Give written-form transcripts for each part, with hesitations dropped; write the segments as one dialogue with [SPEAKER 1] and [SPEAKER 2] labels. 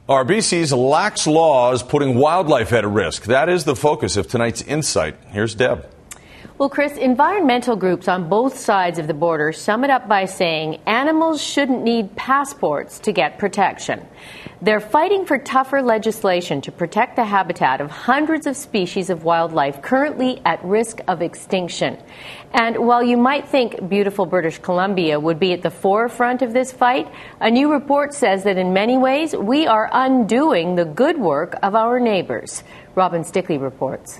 [SPEAKER 1] Our BC's lax laws putting wildlife at risk. That is the focus of tonight's Insight. Here's Deb.
[SPEAKER 2] Well, Chris, environmental groups on both sides of the border sum it up by saying animals shouldn't need passports to get protection. They're fighting for tougher legislation to protect the habitat of hundreds of species of wildlife currently at risk of extinction. And while you might think beautiful British Columbia would be at the forefront of this fight, a new report says that in many ways we are undoing the good work of our neighbours. Robin Stickley reports.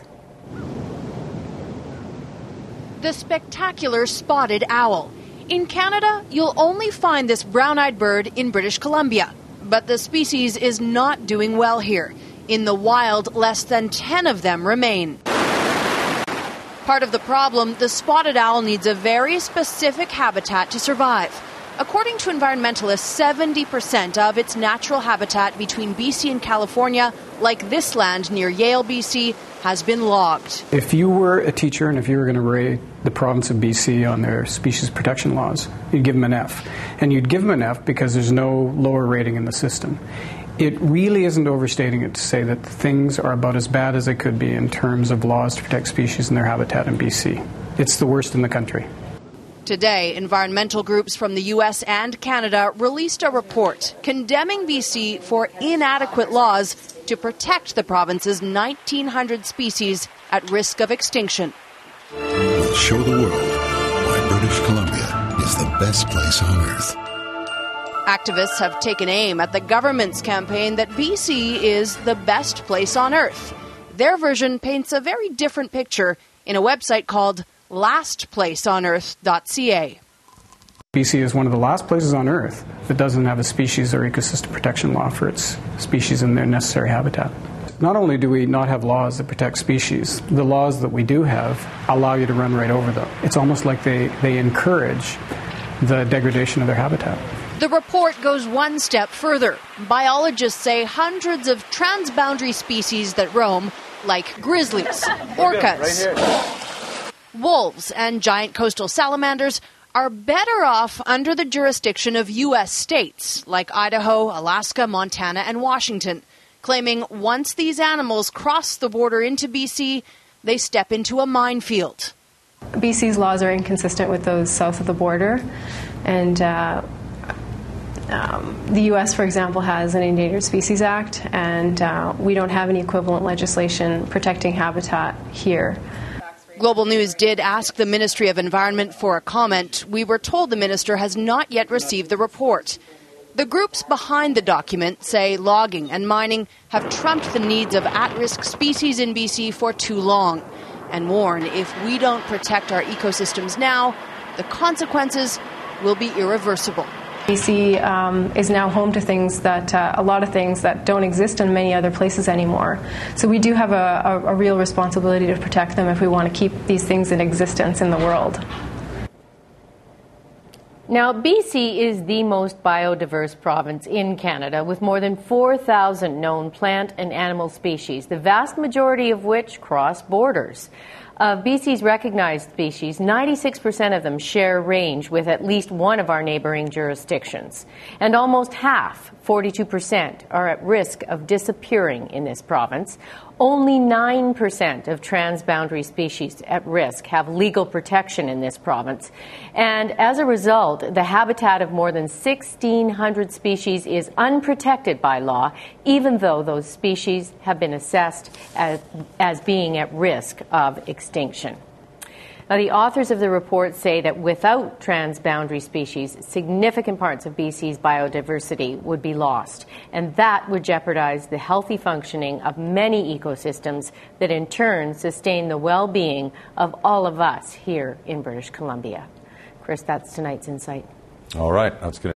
[SPEAKER 3] The spectacular spotted owl. In Canada, you'll only find this brown-eyed bird in British Columbia. But the species is not doing well here. In the wild, less than 10 of them remain. Part of the problem, the spotted owl needs a very specific habitat to survive. According to environmentalists, 70% of its natural habitat between BC and California, like this land near Yale, BC, has been logged.
[SPEAKER 4] If you were a teacher and if you were going to rate the province of BC on their species protection laws, you'd give them an F. And you'd give them an F because there's no lower rating in the system. It really isn't overstating it to say that things are about as bad as they could be in terms of laws to protect species and their habitat in BC. It's the worst in the country.
[SPEAKER 3] Today, environmental groups from the U.S. and Canada released a report condemning BC for inadequate laws to protect the province's 1,900 species at risk of extinction.
[SPEAKER 5] We'll show the world why British Columbia is the best place on earth.
[SPEAKER 3] Activists have taken aim at the government's campaign that BC is the best place on earth. Their version paints a very different picture in a website called lastplaceonearth.ca.
[SPEAKER 4] BC is one of the last places on Earth that doesn't have a species or ecosystem protection law for its species and their necessary habitat. Not only do we not have laws that protect species, the laws that we do have allow you to run right over them. It's almost like they encourage the degradation of their habitat.
[SPEAKER 3] The report goes one step further. Biologists say hundreds of transboundary species that roam, like grizzlies, orcas, wolves, and giant coastal salamanders, are better off under the jurisdiction of U.S. states like Idaho, Alaska, Montana, and Washington, claiming once these animals cross the border into BC, they step into a minefield.
[SPEAKER 6] BC's laws are inconsistent with those south of the border, and the U.S., for example, has an Endangered Species Act, and we don't have any equivalent legislation protecting habitat here.
[SPEAKER 3] Global News did ask the Ministry of Environment for a comment. We were told the minister has not yet received the report. The groups behind the document say logging and mining have trumped the needs of at-risk species in BC for too long, and warn if we don't protect our ecosystems now, the consequences will be irreversible.
[SPEAKER 6] BC is now home to things that a lot of things that don't exist in many other places anymore. So we do have a real responsibility to protect them if we want to keep these things in existence in the world.
[SPEAKER 2] Now, BC is the most biodiverse province in Canada, with more than 4,000 known plant and animal species, the vast majority of which cross borders. Of BC's recognized species, 96% of them share range with at least one of our neighboring jurisdictions. And almost half, 42%, are at risk of disappearing in this province. Only 9% of transboundary species at risk have legal protection in this province. And as a result, the habitat of more than 1,600 species is unprotected by law, even though those species have been assessed as being at risk of extinction. Now, the authors of the report say that without transboundary species, significant parts of BC's biodiversity would be lost, and that would jeopardize the healthy functioning of many ecosystems that in turn sustain the well-being of all of us here in British Columbia. Chris, that's tonight's Insight.
[SPEAKER 1] All right, that's good.